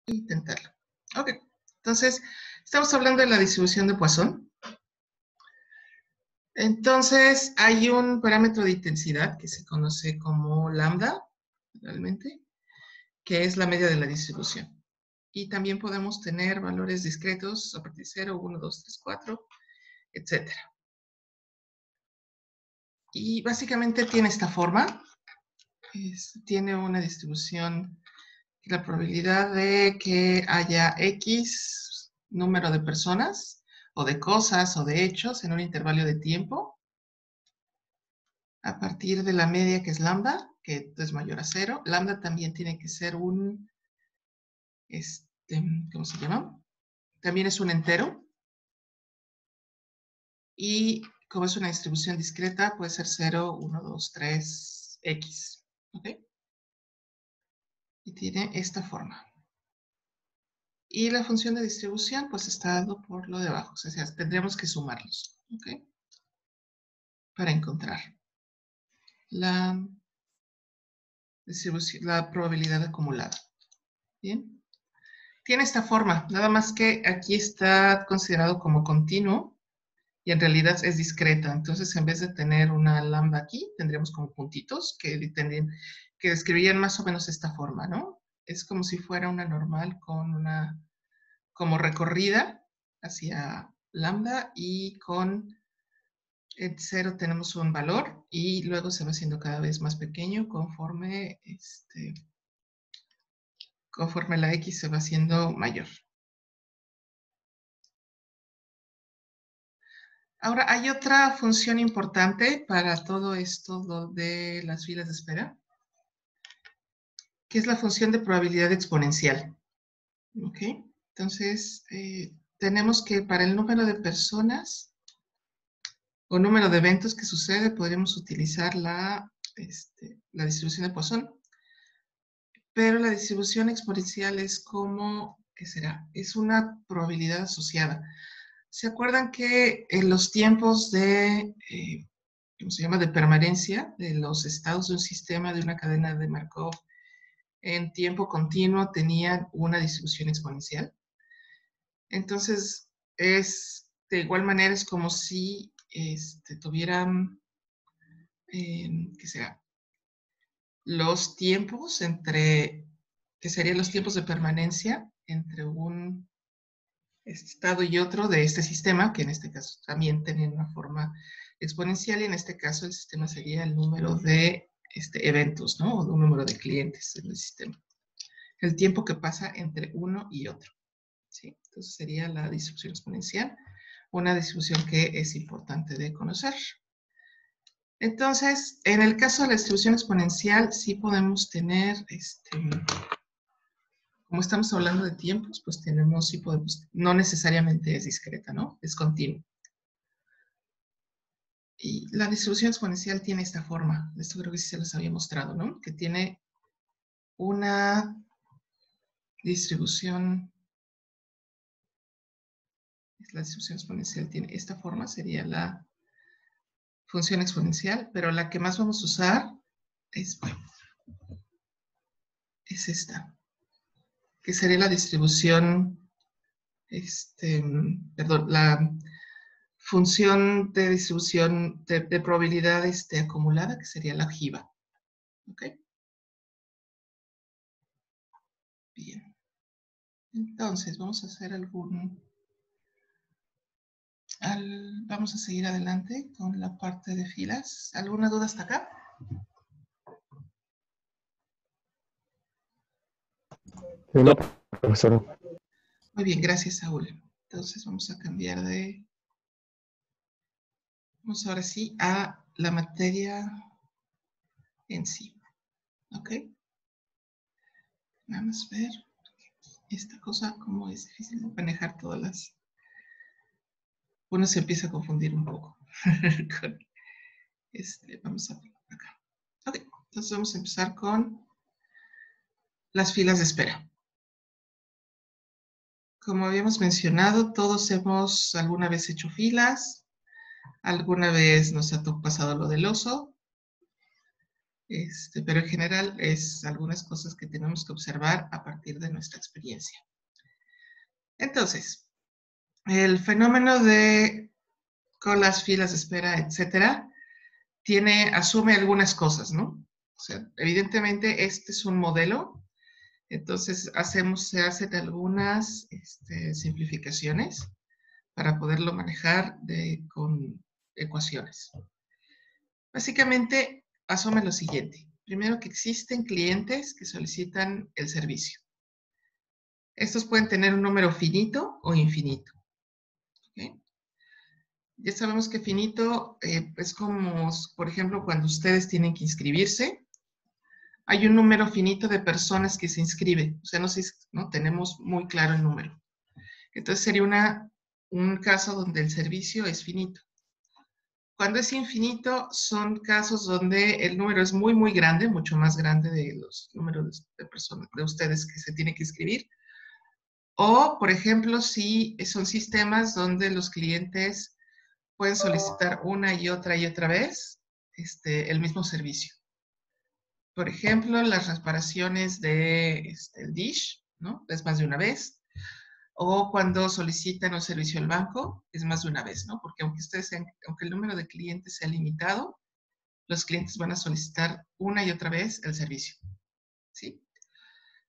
intentarlo. Ok, entonces, estamos hablando de la distribución de Poisson. Entonces, hay un parámetro de intensidad que se conoce como lambda, realmente, que es la media de la distribución. Y también podemos tener valores discretos a partir de 0, 1, 2, 3, 4, etc. Y básicamente tiene esta forma. Tiene una distribución, la probabilidad de que haya X número de personas o de cosas o de hechos en un intervalo de tiempo a partir de la media que es lambda, que es mayor a 0. Lambda también tiene que ser un, ¿cómo se llama? También es un entero. Y como es una distribución discreta, puede ser 0, 1, 2, 3, X. ¿Ok? Y tiene esta forma. Y la función de distribución, pues está dado por lo de abajo. O sea, tendríamos que sumarlos. ¿Ok? Para encontrar la distribución, la probabilidad acumulada. Bien. Tiene esta forma, nada más que aquí está considerado como continuo y en realidad es discreta. Entonces, en vez de tener una lambda aquí, tendríamos como puntitos que describirían más o menos esta forma, ¿no? Es como si fuera una normal con una como recorrida hacia lambda y con el 0 tenemos un valor y luego se va haciendo cada vez más pequeño conforme, conforme la X se va haciendo mayor. Ahora, hay otra función importante para todo esto de las filas de espera, que es la función de probabilidad exponencial. ¿Ok? Entonces, tenemos que para el número de personas o número de eventos que sucede, podríamos utilizar la distribución de Poisson. Pero la distribución exponencial es como, ¿qué será? Es una probabilidad asociada. ¿Se acuerdan que en los tiempos de, ¿cómo se llama?, de permanencia de los estados de un sistema, de una cadena de Markov, en tiempo continuo tenían una distribución exponencial? Entonces, de igual manera, es como si tuvieran, ¿qué será?, los tiempos que serían los tiempos de permanencia entre un estado y otro de este sistema, que en este caso también tienen una forma exponencial, y en este caso el sistema sería el número de eventos, ¿no? O un número de clientes en el sistema. El tiempo que pasa entre uno y otro, ¿sí? Entonces sería la distribución exponencial, una distribución que es importante de conocer. Entonces, en el caso de la distribución exponencial, sí podemos tener, como estamos hablando de tiempos, pues sí podemos, no necesariamente es discreta, ¿no? Es continua. Y la distribución exponencial tiene esta forma, esto creo que sí se les había mostrado, ¿no? Que tiene una distribución, la distribución exponencial tiene esta forma, sería la función exponencial, pero la que más vamos a usar es esta, que sería la distribución, perdón, la función de distribución de probabilidad acumulada, que sería la ojiva. ¿Ok? Bien. Entonces, vamos a hacer vamos a seguir adelante con la parte de filas. ¿Alguna duda hasta acá? No, profesor. Muy bien, gracias, Saúl. Entonces vamos a cambiar vamos ahora sí a la materia en sí. ¿Ok? Vamos a ver esta cosa, cómo es difícil de manejar todas las... Uno se empieza a confundir un poco. Vamos a ver acá. Ok, entonces vamos a empezar con las filas de espera. Como habíamos mencionado, todos hemos alguna vez hecho filas, alguna vez nos ha pasado lo del oso. Pero en general es algunas cosas que tenemos que observar a partir de nuestra experiencia. Entonces, el fenómeno de colas, filas de espera, etcétera, asume algunas cosas, ¿no? O sea, evidentemente este es un modelo, entonces se hacen algunas simplificaciones para poderlo manejar con ecuaciones. Básicamente, asume lo siguiente. Primero, que existen clientes que solicitan el servicio. Estos pueden tener un número finito o infinito. ¿Okay? Ya sabemos que finito es como, por ejemplo, cuando ustedes tienen que inscribirse, hay un número finito de personas que se inscriben. O sea, no tenemos muy claro el número. Entonces sería un caso donde el servicio es finito. Cuando es infinito, son casos donde el número es muy, muy grande, mucho más grande de los números de personas, de ustedes que se tienen que inscribir. O, por ejemplo, si son sistemas donde los clientes pueden solicitar una y otra vez el mismo servicio. Por ejemplo, las reparaciones de el dish, ¿no? Es más de una vez. O cuando solicitan un servicio al banco, es más de una vez, ¿no? Porque aunque el número de clientes sea limitado, los clientes van a solicitar una y otra vez el servicio, ¿sí?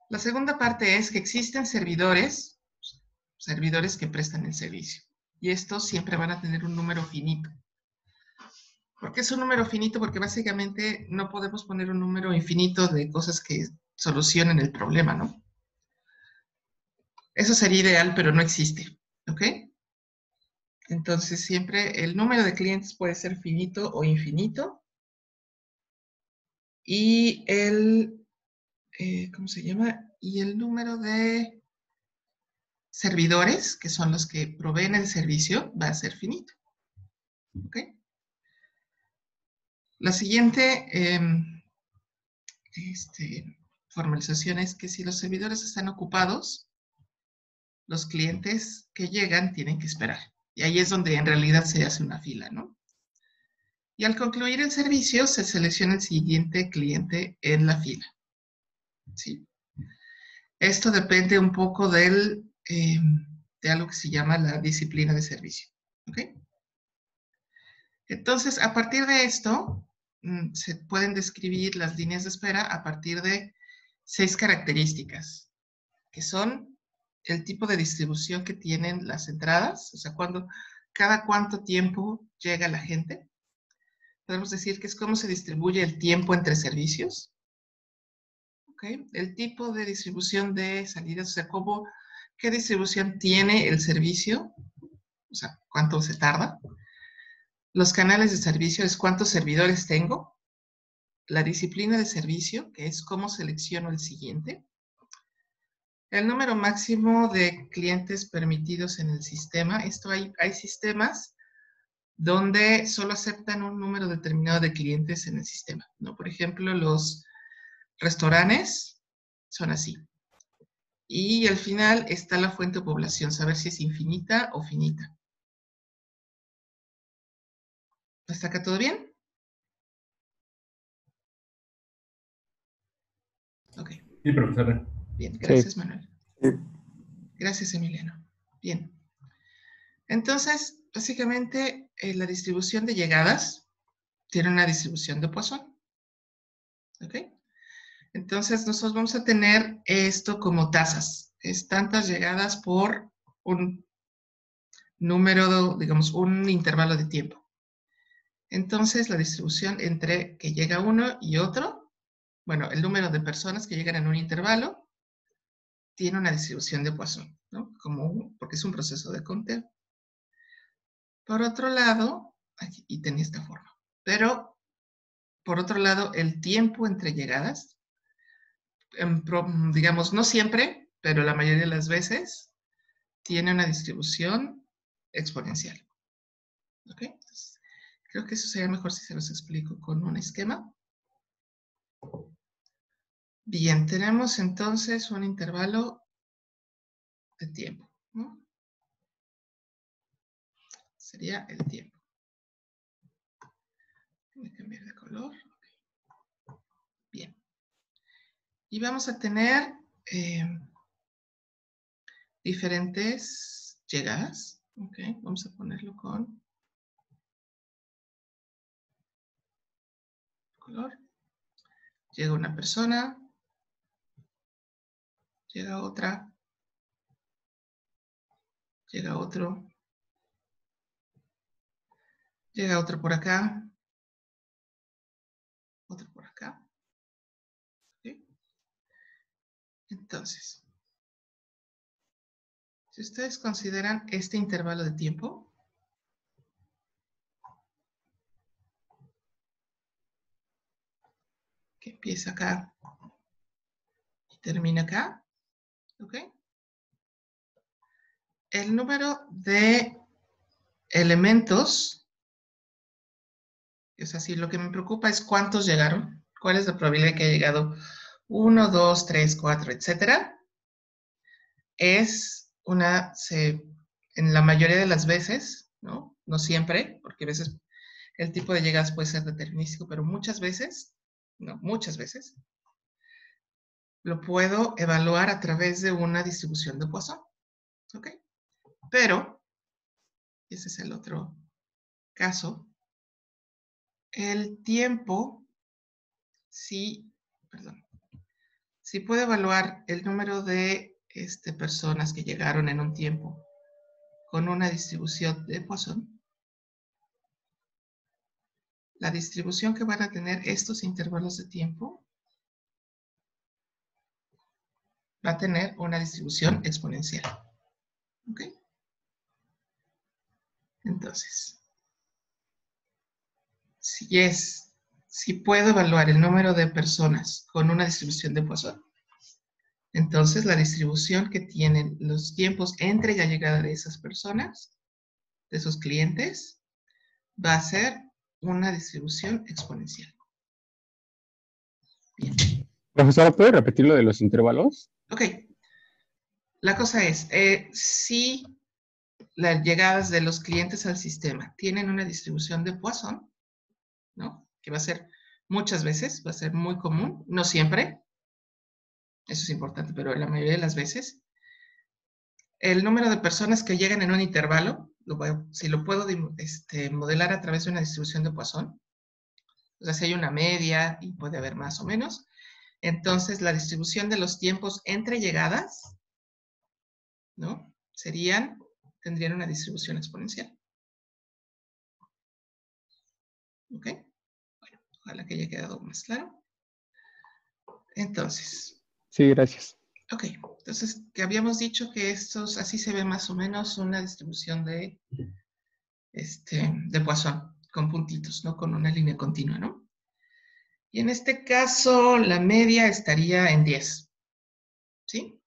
La segunda parte es que existen servidores que prestan el servicio. Y estos siempre van a tener un número finito. ¿Por qué es un número finito? Porque básicamente no podemos poner un número infinito de cosas que solucionen el problema, ¿no? Eso sería ideal, pero no existe, ¿ok? Entonces siempre el número de clientes puede ser finito o infinito. Y ¿cómo se llama? Y el número de servidores, que son los que proveen el servicio, va a ser finito. ¿Ok? La siguiente formalización es que si los servidores están ocupados, los clientes que llegan tienen que esperar. Y ahí es donde en realidad se hace una fila, ¿no? Y al concluir el servicio, se selecciona el siguiente cliente en la fila. ¿Sí? Esto depende un poco de algo que se llama la disciplina de servicio. ¿Ok? Entonces, a partir de esto, se pueden describir las líneas de espera a partir de 6 características, que son el tipo de distribución que tienen las entradas, o sea, cada cuánto tiempo llega la gente. Podemos decir que es cómo se distribuye el tiempo entre servicios. ¿Okay? El tipo de distribución de salidas, o sea, qué distribución tiene el servicio, o sea, cuánto se tarda. Los canales de servicio es cuántos servidores tengo. La disciplina de servicio, que es cómo selecciono el siguiente. El número máximo de clientes permitidos en el sistema. Hay sistemas donde solo aceptan un número determinado de clientes en el sistema, ¿no? Por ejemplo, los restaurantes son así. Y al final está la fuente de población, saber si es infinita o finita. ¿Hasta acá todo bien? Ok. Sí, profesora. Bien, gracias, Sí. Manuel. Gracias, Emiliano. Bien. Entonces, básicamente, la distribución de llegadas tiene una distribución de Poisson. ¿Ok? Entonces, nosotros vamos a tener esto como tasas. Es tantas llegadas por un número, digamos, un intervalo de tiempo. Entonces, la distribución entre que llega uno y otro, bueno, el número de personas que llegan en un intervalo, tiene una distribución de Poisson, ¿no? Porque es un proceso de conteo. Por otro lado, aquí, y tenía esta forma, pero por otro lado, el tiempo entre llegadas, digamos, no siempre, pero la mayoría de las veces, tiene una distribución exponencial. ¿Ok? Entonces, creo que eso sería mejor si se los explico con un esquema. Bien, tenemos entonces un intervalo de tiempo, ¿no? Sería el tiempo. Voy a cambiar de color. Okay. Y vamos a tener diferentes llegadas. Ok, vamos a ponerlo con color. Llega una persona, llega otra, llega otro, llega otro por acá, otro por acá. ¿Okay? Entonces, si ustedes consideran este intervalo de tiempo, que empieza acá y termina acá, ¿ok? El número de elementos, es así, lo que me preocupa es cuántos llegaron, cuál es la probabilidad de que haya llegado 1, 2, 3, 4, etcétera. Es una, en la mayoría de las veces, ¿no? No siempre, porque a veces el tipo de llegadas puede ser determinístico, pero muchas veces, no, muchas veces, lo puedo evaluar a través de una distribución de Poisson, ¿ok? Pero, ese es el otro caso, el tiempo, sí, perdón, sí puedo evaluar el número de personas que llegaron en un tiempo con una distribución de Poisson. La distribución que van a tener estos intervalos de tiempo va a tener una distribución exponencial. ¿Ok? Entonces, si puedo evaluar el número de personas con una distribución de Poisson, entonces la distribución que tienen los tiempos entre la llegada de esas personas, de esos clientes, va a ser una distribución exponencial. Bien. Profesora, ¿puede repetir lo de los intervalos? Ok. La cosa es, si las llegadas de los clientes al sistema tienen una distribución de Poisson, ¿no? Que va a ser muchas veces, va a ser muy común, no siempre, eso es importante, pero la mayoría de las veces, el número de personas que llegan en un intervalo, si lo puedo modelar a través de una distribución de Poisson, o sea, si hay una media y puede haber más o menos, entonces la distribución de los tiempos entre llegadas, ¿no? Tendrían una distribución exponencial. ¿Ok? Bueno, ojalá que haya quedado más claro. Entonces, Sí, gracias. ok, entonces que habíamos dicho que así se ve más o menos una distribución de Poisson, con puntitos, ¿no? Con una línea continua, ¿no? Y en este caso, la media estaría en 10, ¿sí?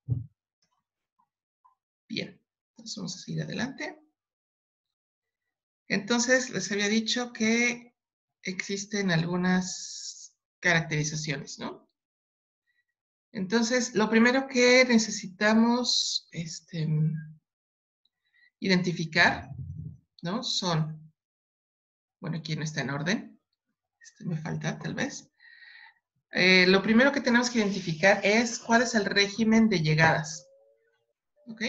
Bien, entonces vamos a seguir adelante. Entonces, les había dicho que existen algunas caracterizaciones, ¿no? Entonces, lo primero que necesitamos identificar, ¿no? Son, bueno, aquí no está en orden, me falta tal vez. Lo primero que tenemos que identificar es cuál es el régimen de llegadas, ¿ok?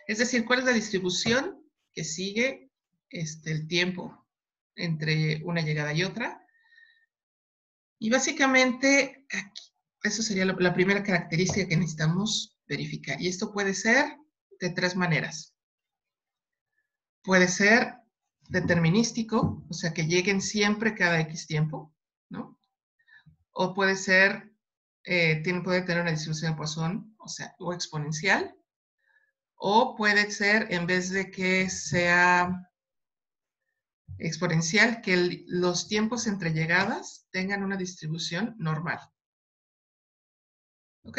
Es decir, cuál es la distribución que sigue el tiempo entre una llegada y otra. Y básicamente, eso sería la primera característica que necesitamos verificar. Y esto puede ser de tres maneras. Puede ser determinístico, o sea, que lleguen siempre cada X tiempo, ¿no? O puede ser, puede tener una distribución de Poisson, o sea, o exponencial, o puede ser, en vez de que sea exponencial, que los tiempos entre llegadas tengan una distribución normal. ¿Ok?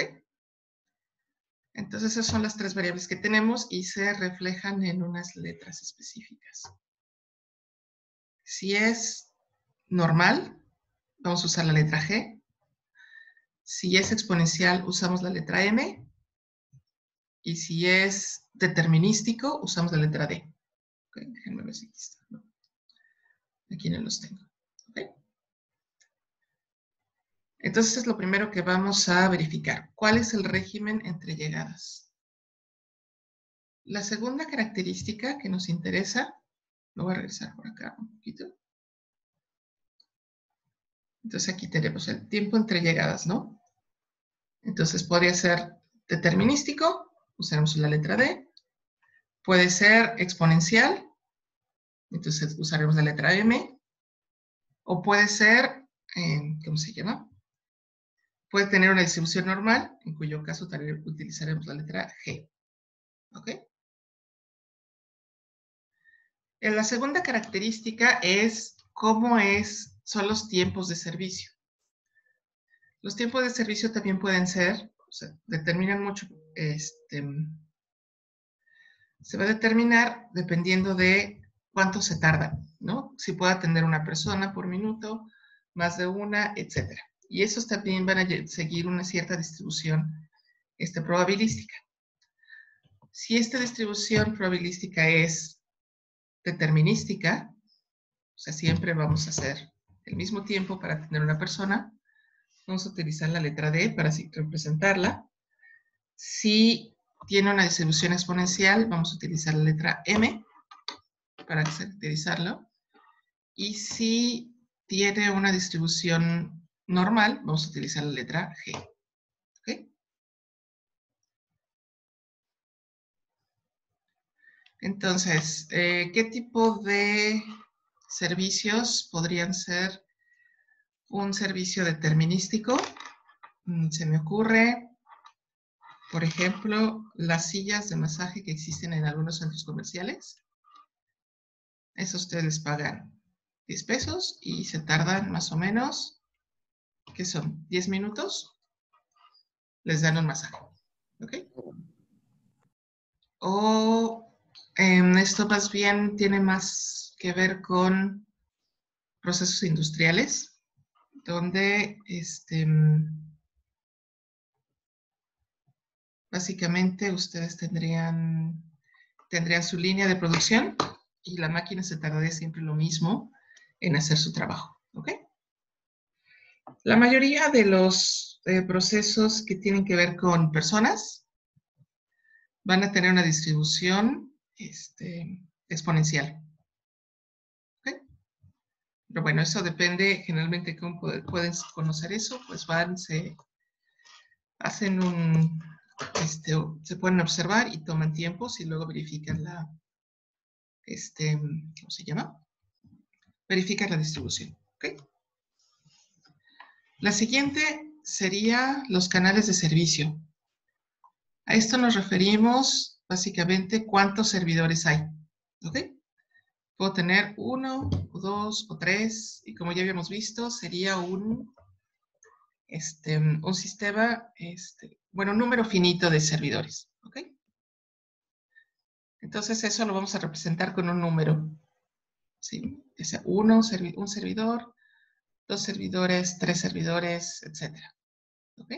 Entonces, esas son las tres variables que tenemos y se reflejan en unas letras específicas. Si es normal, vamos a usar la letra G. Si es exponencial, usamos la letra M. Y si es determinístico, usamos la letra D. Okay, déjenme ver si aquí está. ¿No? Aquí no los tengo. Okay. Entonces es lo primero que vamos a verificar. ¿Cuál es el régimen entre llegadas? La segunda característica que nos interesa, lo voy a regresar por acá un poquito. Entonces aquí tenemos el tiempo entre llegadas, ¿no? Entonces podría ser determinístico, usaremos la letra D. Puede ser exponencial, entonces usaremos la letra M. O puede ser, ¿cómo se llama? Puede tener una distribución normal, en cuyo caso también utilizaremos la letra G. ¿Ok? La segunda característica es cómo son los tiempos de servicio. Los tiempos de servicio también pueden ser, o sea, determinan mucho, se va a determinar dependiendo de cuánto se tarda, ¿no? Si puede atender una persona por minuto, más de una, etc. Y esos también van a seguir una cierta distribución probabilística. Si esta distribución probabilística es determinística, o sea, siempre vamos a hacer el mismo tiempo para atender una persona, vamos a utilizar la letra D para así representarla. Si tiene una distribución exponencial, vamos a utilizar la letra M para caracterizarlo. Y si tiene una distribución normal, vamos a utilizar la letra G. ¿Okay? Entonces, ¿qué tipo de servicios podrían ser un servicio determinístico? Se me ocurre, por ejemplo, las sillas de masaje que existen en algunos centros comerciales. Eso ustedes les pagan 10 pesos y se tardan más o menos, ¿qué son? 10 minutos. Les dan un masaje. ¿Ok? O esto más bien tiene más que ver con procesos industriales, donde básicamente ustedes tendrían su línea de producción y la máquina se tardaría siempre lo mismo en hacer su trabajo. ¿Ok? La mayoría de los procesos que tienen que ver con personas van a tener una distribución exponencial. ¿Okay? Pero bueno, eso depende, generalmente, ¿cómo pueden conocer eso? Pues se hacen se pueden observar y toman tiempos y luego verifican ¿cómo se llama? Verifican la distribución. ¿Okay? La siguiente sería los canales de servicio. A esto nos referimos básicamente cuántos servidores hay. ¿Ok? Puedo tener 1, o 2, o 3, y como ya habíamos visto, sería un sistema, un número finito de servidores. ¿Ok? Entonces eso lo vamos a representar con un número. ¿Sí? O sea, un servidor, 2 servidores, 3 servidores, etc. ¿Ok?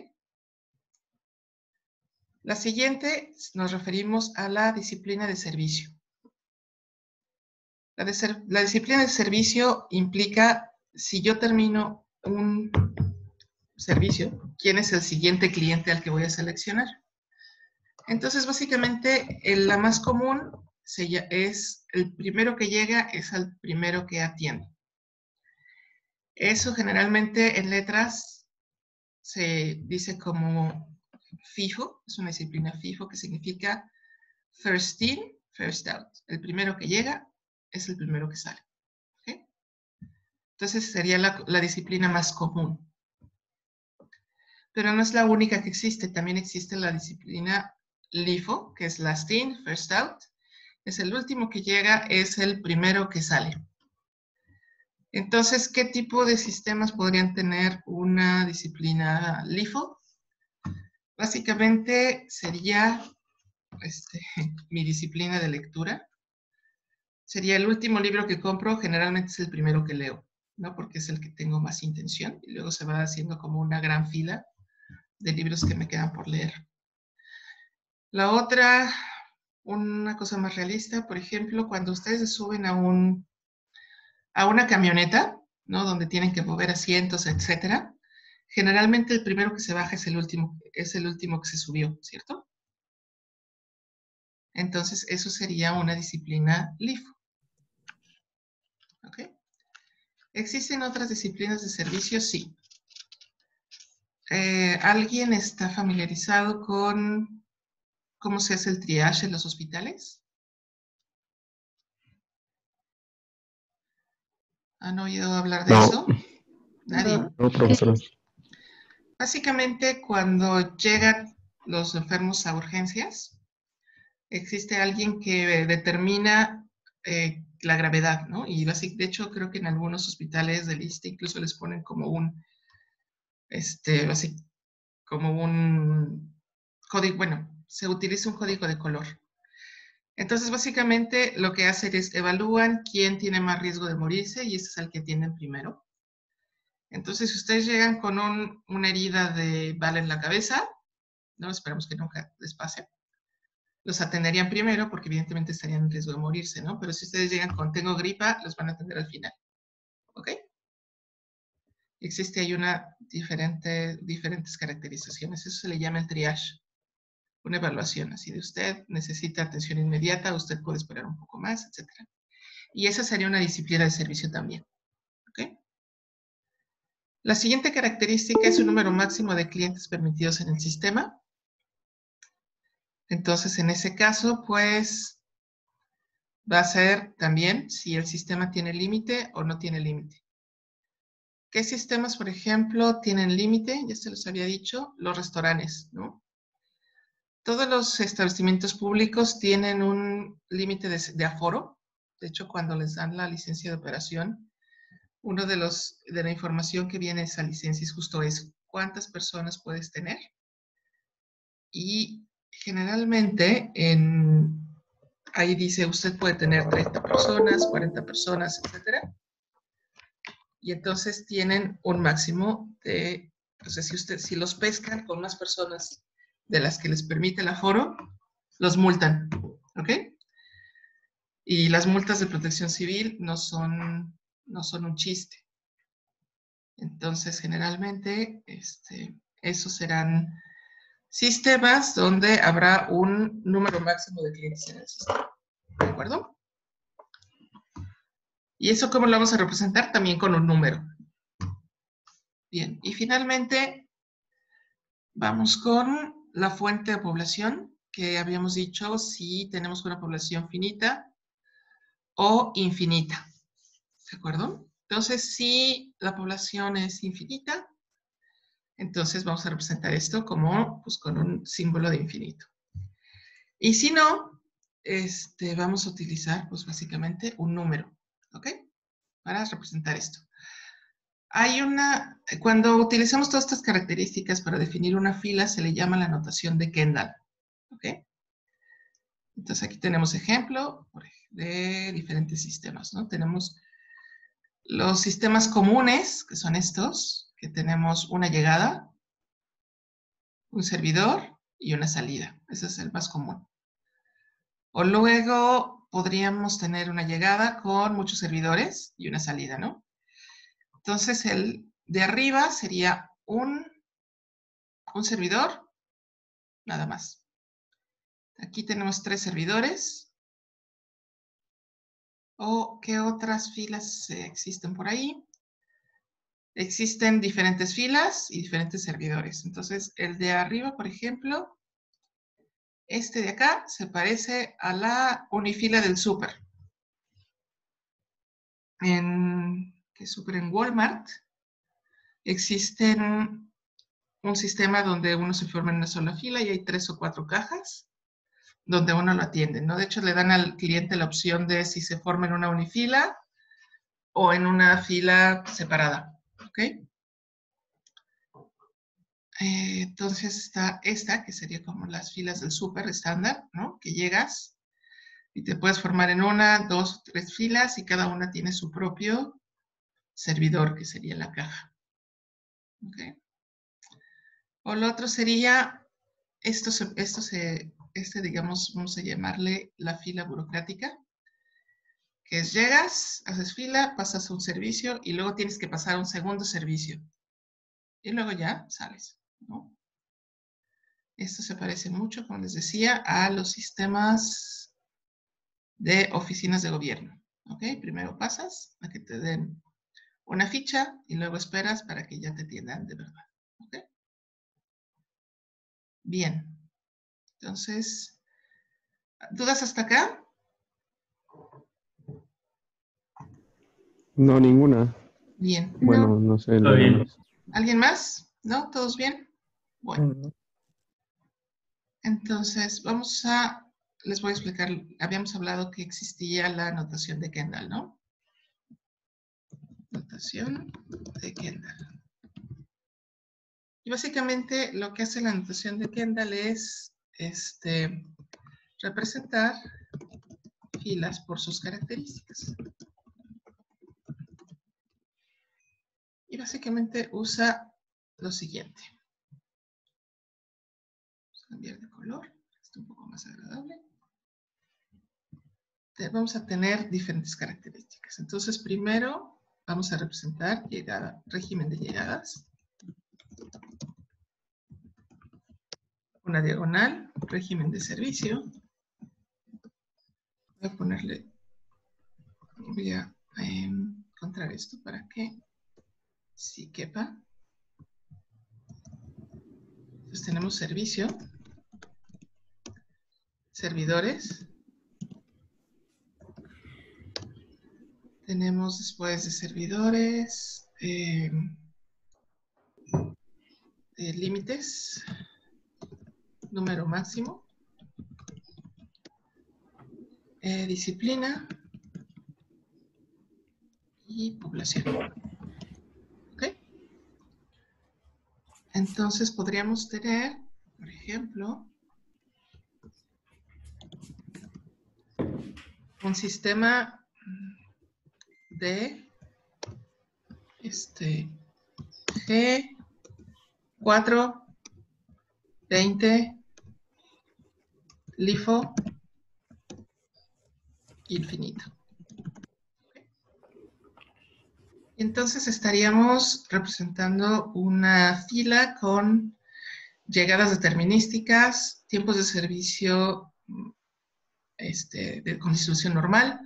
La siguiente nos referimos a la disciplina de servicio. La disciplina de servicio implica, si yo termino un servicio, ¿quién es el siguiente cliente al que voy a seleccionar? Entonces, básicamente, la más común es el primero que llega, es el primero que atiende. Eso generalmente en letras se dice como FIFO, es una disciplina FIFO que significa first in, first out. El primero que llega es el primero que sale. ¿Okay? Entonces sería la disciplina más común. Pero no es la única que existe. También existe la disciplina LIFO, que es last in, first out. Es el último que llega, es el primero que sale. Entonces, ¿qué tipo de sistemas podrían tener una disciplina LIFO? Básicamente sería mi disciplina de lectura. Sería el último libro que compro, generalmente es el primero que leo, ¿no? Porque es el que tengo más intención y luego se va haciendo como una gran fila de libros que me quedan por leer. La otra, una cosa más realista, por ejemplo, cuando ustedes se suben a una camioneta, ¿no? Donde tienen que mover asientos, etcétera, Generalmente el primero que se baja es el último que se subió, ¿cierto? Entonces, eso sería una disciplina LIFO. ¿Ok? ¿Existen otras disciplinas de servicio? Sí. ¿Alguien está familiarizado con cómo se hace el triage en los hospitales? ¿Han oído hablar de No, eso? Nadie. no, profesora. Básicamente, cuando llegan los enfermos a urgencias, existe alguien que determina la gravedad, ¿no? Y de hecho, creo que en algunos hospitales del ISSSTE incluso les ponen como como un código, bueno, se utiliza un código de color. Entonces, básicamente, lo que hacen es evalúan quién tiene más riesgo de morirse y ese es el que atienden primero. Entonces, si ustedes llegan con una herida de bala en la cabeza, no esperamos que nunca les pase, los atenderían primero porque evidentemente estarían en riesgo de morirse, ¿no? Pero si ustedes llegan con tengo gripa, los van a atender al final, ¿ok? Existe ahí diferentes caracterizaciones, eso se le llama el triage, una evaluación así de usted necesita atención inmediata, usted puede esperar un poco más, etc. Y esa sería una disciplina de servicio también, ¿ok? La siguiente característica es un número máximo de clientes permitidos en el sistema. Entonces, en ese caso, pues, va a ser también si el sistema tiene límite o no tiene límite. ¿Qué sistemas, por ejemplo, tienen límite? Ya se los había dicho, los restaurantes, ¿no? Todos los establecimientos públicos tienen un límite de aforo. De hecho, cuando les dan la licencia de operación, uno de la información que viene de esa licencia es justo eso, cuántas personas puedes tener. Y generalmente ahí dice usted puede tener 30 personas, 40 personas, etcétera. Y entonces tienen un máximo de, o sea, si los pescan con más personas de las que les permite el aforo, los multan, ¿ok? Y las multas de protección civil no son un chiste. Entonces, generalmente, esos serán sistemas donde habrá un número máximo de clientes en el sistema, ¿de acuerdo? ¿Y eso cómo lo vamos a representar? También con un número. Bien, y finalmente vamos con la fuente de población, que habíamos dicho si tenemos una población finita o infinita, ¿de acuerdo? Entonces, si la población es infinita, entonces vamos a representar esto como, pues, con un símbolo de infinito. Y si no, vamos a utilizar, pues, básicamente un número, ¿ok? Para representar esto. Cuando utilizamos todas estas características para definir una fila, se le llama la notación de Kendall, ¿ok? Entonces aquí tenemos ejemplo de diferentes sistemas, ¿no? Tenemos los sistemas comunes, que son estos, que tenemos una llegada, un servidor y una salida. Ese es el más común. O luego podríamos tener una llegada con muchos servidores y una salida, ¿no? Entonces el de arriba sería un servidor, nada más. Aquí tenemos 3 servidores. ¿O qué otras filas existen por ahí? Existen diferentes filas y diferentes servidores. Entonces, el de arriba, por ejemplo, este de acá se parece a la unifila del súper. ¿Qué súper? En Walmart existen un sistema donde uno se forma en una sola fila y hay 3 o 4 cajas donde uno lo atiende, ¿no? De hecho, le dan al cliente la opción de si se forma en una unifila o en una fila separada, ¿ok? Entonces está esta, que sería como las filas del súper estándar, ¿no? Que llegas y te puedes formar en 1, 2, 3 filas y cada una tiene su propio servidor, que sería la caja. ¿Ok? O lo otro sería, digamos, vamos a llamarle la fila burocrática, que es llegas, haces fila, pasas a un servicio y luego tienes que pasar a un segundo servicio. y luego ya sales, ¿no? Esto se parece mucho, como les decía, a los sistemas de oficinas de gobierno. ¿Ok? Primero pasas a que te den una ficha y luego esperas para que ya te atiendan de verdad. ¿Ok? Bien. Entonces, ¿dudas hasta acá? No, ninguna. Bien. Bueno, No. no sé Está lo bien. demás. ¿Alguien más? ¿No? ¿Todos bien? Bueno. Entonces, les voy a explicar, habíamos hablado que existía la notación de Kendall, ¿no? Notación de Kendall. Y básicamente lo que hace la notación de Kendall es representar filas por sus características. Y básicamente usa lo siguiente. Vamos a cambiar de color, está un poco más agradable. Vamos a tener diferentes características. Entonces, primero vamos a representar régimen de llegadas. Una diagonal, régimen de servicio. Voy a encontrar esto para que sí quepa. Entonces tenemos servicio, servidores. Tenemos después de servidores, límites, número máximo, disciplina y población. ¿Ok? Entonces podríamos tener, por ejemplo, un sistema de G4, 20, LIFO, infinito. Entonces estaríamos representando una fila con llegadas determinísticas, tiempos de servicio con distribución normal,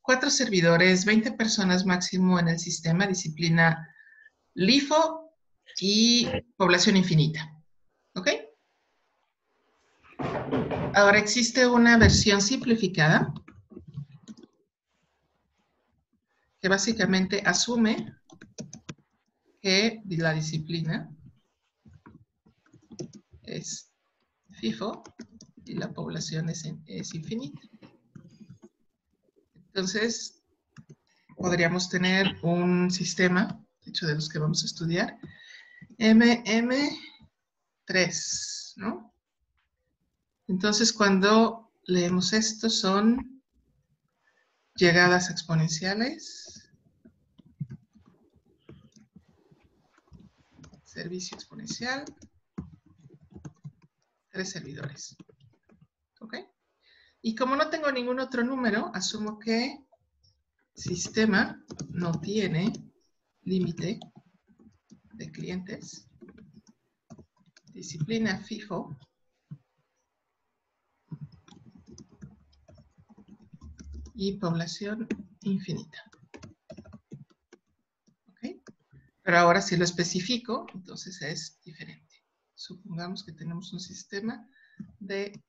4 servidores, 20 personas máximo en el sistema, disciplina LIFO y población infinita. ¿Ok? Ahora existe una versión simplificada que básicamente asume que la disciplina es FIFO y la población es infinita. Entonces, podríamos tener un sistema, de hecho de los que vamos a estudiar, MM3, ¿no? Entonces, cuando leemos esto son llegadas exponenciales, servicio exponencial, 3 servidores. ¿Ok? Y como no tengo ningún otro número, asumo que sistema no tiene límite de clientes, disciplina FIFO, y población infinita. ¿Ok? Pero ahora si lo especifico, entonces es diferente. Supongamos que tenemos un sistema de...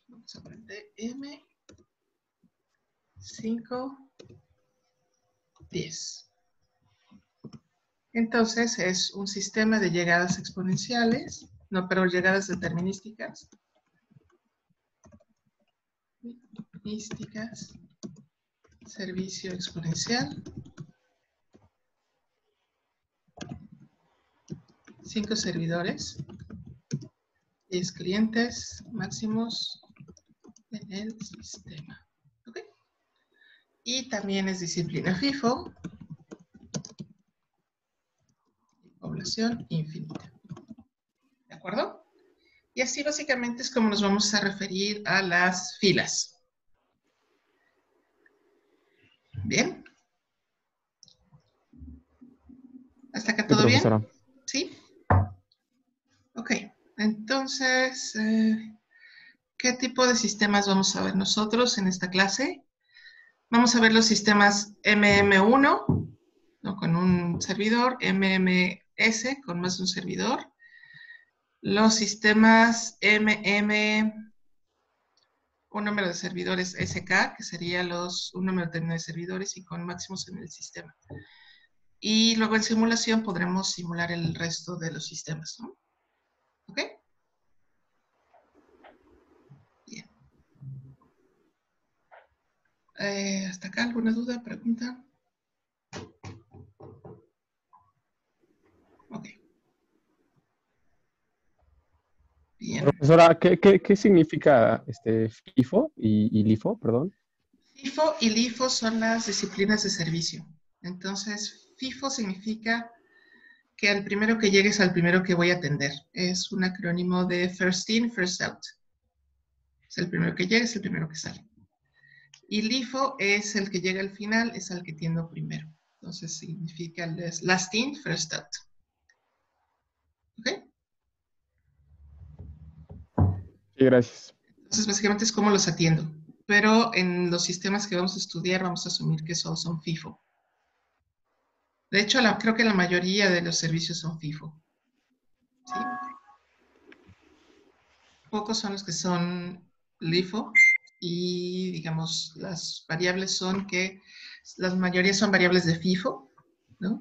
vamos a poner de M5, 10. Entonces es un sistema de llegadas exponenciales, no, pero llegadas determinísticas. Servicio exponencial. 5 servidores. 10 clientes máximos en el sistema. ¿Ok? Y también es disciplina FIFO. Población infinita. ¿De acuerdo? Y así básicamente es como nos vamos a referir a las filas. ¿Todo bien? profesora. Sí. Ok. Entonces, ¿qué tipo de sistemas vamos a ver nosotros en esta clase? Vamos a ver los sistemas MM1, ¿no? Con un servidor, MMS con más de un servidor. Los sistemas un número de servidores SK, que sería un número determinado de servidores y con máximos en el sistema. Y luego en simulación podremos simular el resto de los sistemas, ¿no? ¿Ok? Bien. ¿Hasta acá alguna duda, pregunta? Ok. Bien. Profesora, ¿qué significa FIFO y LIFO, perdón? FIFO y LIFO son las disciplinas de servicio. Entonces, FIFO significa que al primero que llegue es al primero que voy a atender. Es un acrónimo de First In, First Out. Es el primero que llega, es el primero que sale. Y LIFO es el que llega al final, es al que atiendo primero. Entonces significa Last In, First Out. ¿Ok? Sí, gracias. Entonces básicamente es como los atiendo. Pero en los sistemas que vamos a estudiar vamos a asumir que solo son FIFO. De hecho, creo que la mayoría de los servicios son FIFO. ¿Sí? Pocos son los que son LIFO y, digamos, las variables son que las mayorías son variables de FIFO, ¿no?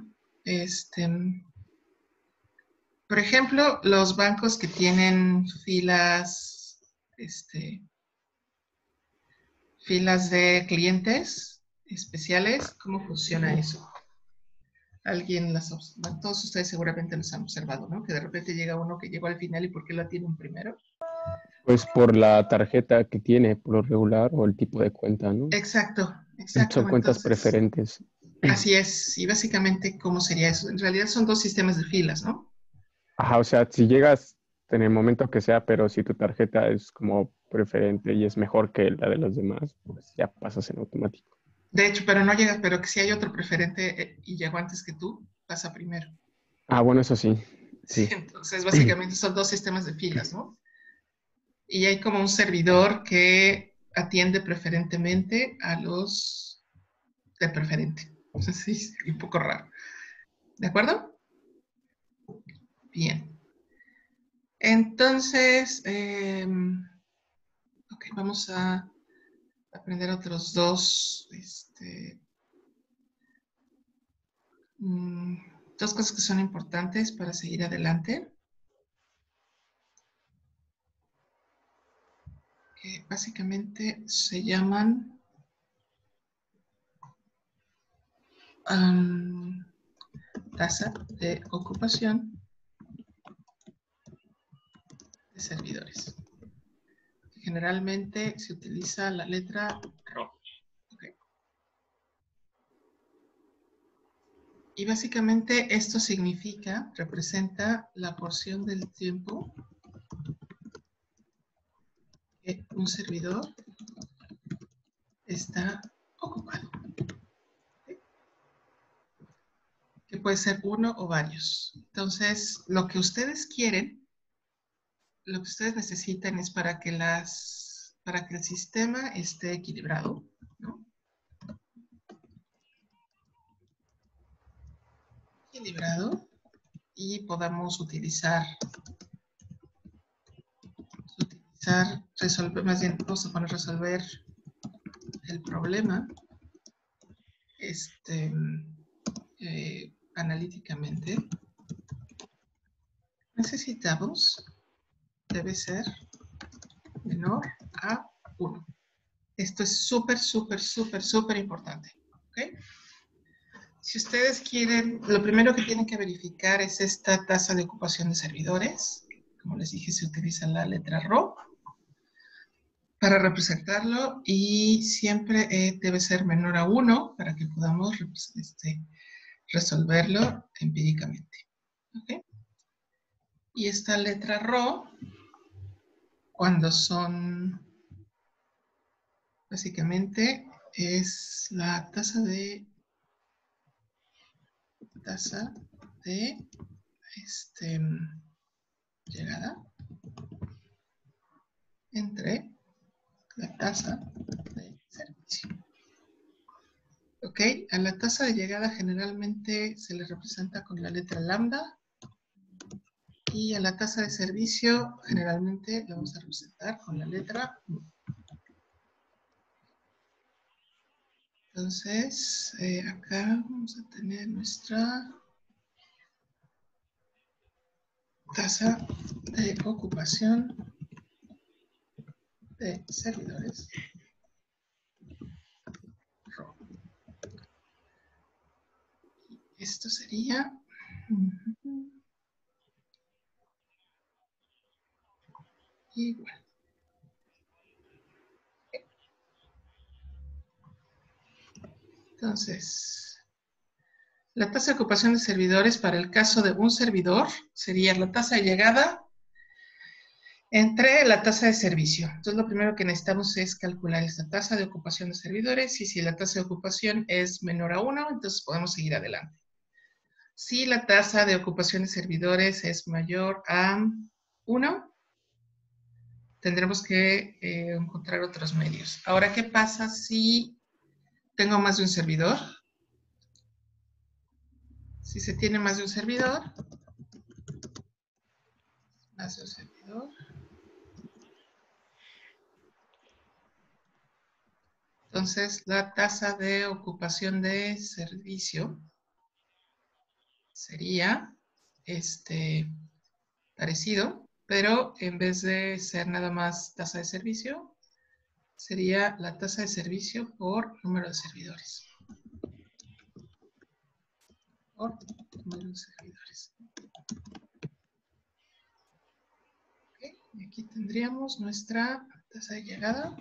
Por ejemplo, los bancos que tienen filas de clientes especiales, ¿cómo funciona eso? Todos ustedes seguramente los han observado, ¿no? Que de repente llega uno que llegó al final y ¿por qué la tienen primero? Pues por la tarjeta que tiene, por lo regular, o el tipo de cuenta, ¿no? Exacto, Son exacto. cuentas Entonces, preferentes. así es. Y básicamente, ¿cómo sería eso? En realidad son dos sistemas de filas, ¿no? Ajá, o sea, si llegas en el momento que sea, pero si tu tarjeta es como preferente y es mejor que la de los demás, pues ya pasas en automático. De hecho, pero no llegas, pero que si hay otro preferente y llegó antes que tú, pasa primero. Ah, bueno, eso sí, Sí, sí. entonces básicamente son dos sistemas de filas, ¿no? Y hay como un servidor que atiende preferentemente a los de preferente. Sí, es un poco raro. ¿De acuerdo? Bien. Entonces, ok, vamos a aprender otros mm, dos cosas que son importantes para seguir adelante, que básicamente se llaman tasa de ocupación de servidores. Generalmente se utiliza la letra RO. ¿Okay? Y básicamente esto representa la porción del tiempo que un servidor está ocupado. ¿Okay? Que puede ser uno o varios. Entonces, lo que ustedes necesitan es para que el sistema esté equilibrado, ¿no? Equilibrado y podamos resolver, más bien vamos a poner resolver el problema analíticamente. Necesitamos, debe ser menor a 1. Esto es súper, súper, súper, súper importante. ¿Okay? Si ustedes quieren, lo primero que tienen que verificar es esta tasa de ocupación de servidores. Como les dije, se utiliza la letra RO para representarlo y siempre debe ser menor a 1 para que podamos resolverlo empíricamente. ¿Okay? Y esta letra RO, cuando son, básicamente, es la tasa de de llegada entre la tasa de servicio. Ok, a la tasa de llegada generalmente se le representa con la letra lambda y a la tasa de servicio generalmente la vamos a representar con la letra U. Entonces, acá vamos a tener nuestra tasa de ocupación de servidores. Esto sería igual. Entonces, la tasa de ocupación de servidores para el caso de un servidor sería la tasa de llegada entre la tasa de servicio. Entonces, lo primero que necesitamos es calcular esta tasa de ocupación de servidores y si la tasa de ocupación es menor a 1, entonces podemos seguir adelante. Si la tasa de ocupación de servidores es mayor a 1, tendremos que encontrar otros medios. Ahora, ¿qué pasa si tengo más de un servidor? Si se tiene más de un servidor, entonces la tasa de ocupación de servicio sería parecido, pero en vez de ser nada más tasa de servicio, sería la tasa de servicio por número de servidores. Por número de servidores. Okay. Y aquí tendríamos nuestra tasa de llegada.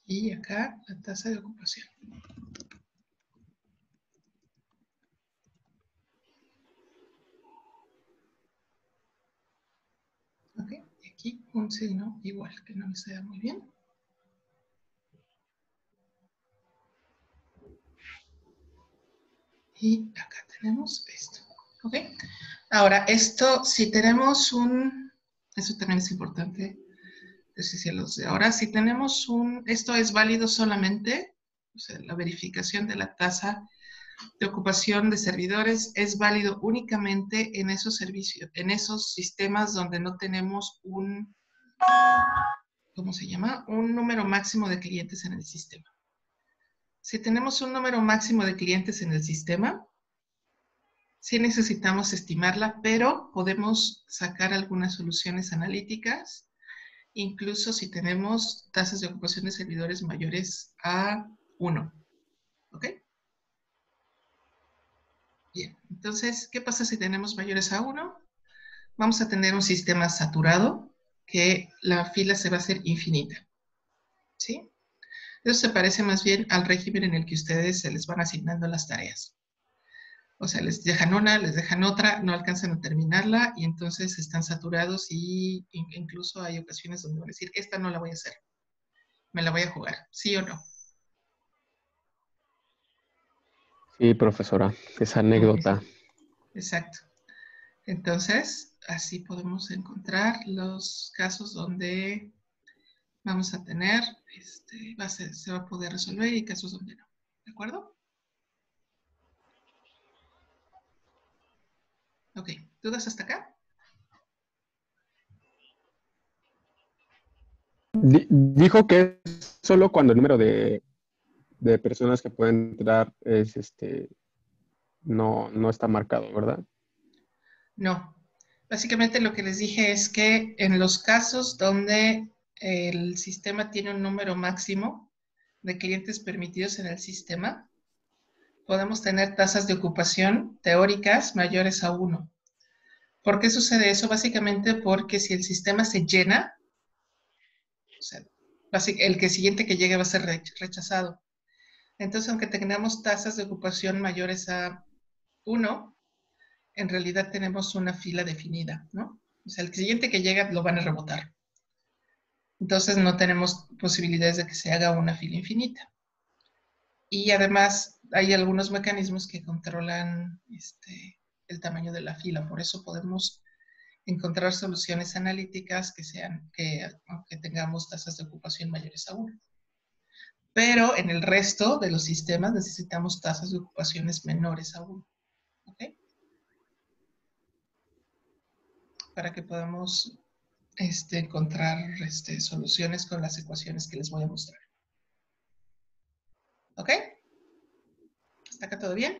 Y acá la tasa de ocupación. Ok, y aquí un signo igual, que no me se muy bien. Y acá tenemos esto. Ok, ahora esto, si tenemos eso también es importante decirlos de ahora, si tenemos esto es válido solamente, o sea, la verificación de la tasa de ocupación de servidores es válido únicamente en esos servicios, en esos sistemas donde no tenemos ¿cómo se llama? Un número máximo de clientes en el sistema. Si tenemos un número máximo de clientes en el sistema, sí necesitamos estimarla, pero podemos sacar algunas soluciones analíticas, incluso si tenemos tasas de ocupación de servidores mayores a 1. ¿Ok? Bien, entonces, ¿qué pasa si tenemos mayores a 1? Vamos a tener un sistema saturado que la fila se va a hacer infinita. ¿Sí? Eso se parece más bien al régimen en el que ustedes se les van asignando las tareas. O sea, les dejan una, les dejan otra, no alcanzan a terminarla y entonces están saturados y incluso hay ocasiones donde van a decir, esta no la voy a hacer, me la voy a jugar, ¿sí o no? Sí, profesora, esa anécdota. Exacto. Entonces, así podemos encontrar los casos donde vamos a tener, se va a poder resolver y casos donde no. ¿De acuerdo? Ok, ¿dudas hasta acá? Dijo que es solo cuando el número de personas que pueden entrar es no está marcado, ¿verdad? No. Básicamente lo que les dije es que en los casos donde el sistema tiene un número máximo de clientes permitidos en el sistema, podemos tener tasas de ocupación teóricas mayores a 1. ¿Por qué sucede eso? Básicamente porque si el sistema se llena, o sea, el siguiente que llegue va a ser rechazado. Entonces, aunque tengamos tasas de ocupación mayores a 1, en realidad tenemos una fila definida, ¿no? O sea, el siguiente que llega lo van a rebotar. Entonces no tenemos posibilidades de que se haga una fila infinita. Y además, hay algunos mecanismos que controlan el tamaño de la fila. Por eso podemos encontrar soluciones analíticas aunque tengamos tasas de ocupación mayores a 1. Pero en el resto de los sistemas necesitamos tasas de ocupaciones menores a 1. ¿Ok? Para que podamos encontrar soluciones con las ecuaciones que les voy a mostrar. ¿Ok? ¿Está acá todo bien?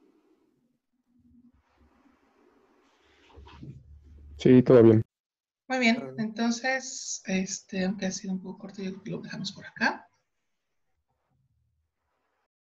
Sí, todo bien. Muy bien. Entonces, aunque ha sido un poco corto, yo creo que lo dejamos por acá.